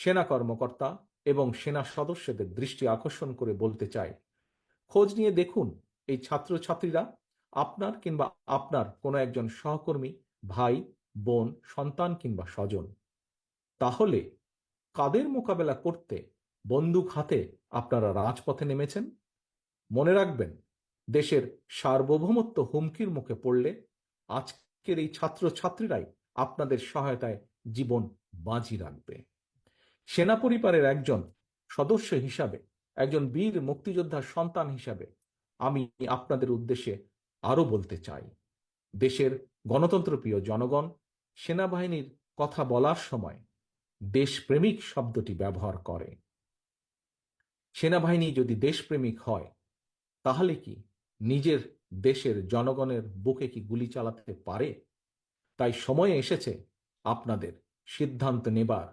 সেনা কর্মকর্তা এবং সেনা সদস্যদের দৃষ্টি আকর্ষণ করে বলতে চাই, খোঁজ নিয়ে দেখুন এই ছাত্রছাত্রীরা আপনার কিংবা আপনার কোনো একজন সহকর্মী, ভাই, বোন, সন্তান কিংবা স্বজন। তাহলে কাদের মোকাবেলা করতে বন্দুক হাতে আপনারা রাজপথে নেমেছেন? মনে রাখবেন, দেশের সার্বভৌমত্ব হুমকির মুখে পড়লে আজকের এই ছাত্রছাত্রীরাই আপনাদের সহায়তায় জীবন বাজি রাখবে। সেনা পরিবারের একজন সদস্য হিসাবে, একজন বীর মুক্তিযোদ্ধার সন্তান হিসাবে আমি আপনাদের উদ্দেশ্যে আরো বলতে চাই, দেশের গণতন্ত্রপ্রিয় জনগণ সেনাবাহিনীর কথা বলার সময় দেশপ্রেমিক শব্দটি ব্যবহার করে। সেনাবাহিনী যদি দেশপ্রেমিক হয়, তাহলে কি নিজের দেশের জনগণের বুকে কি গুলি চালাতে পারে? তাই সময় এসেছে আপনাদের সিদ্ধান্ত নেবার,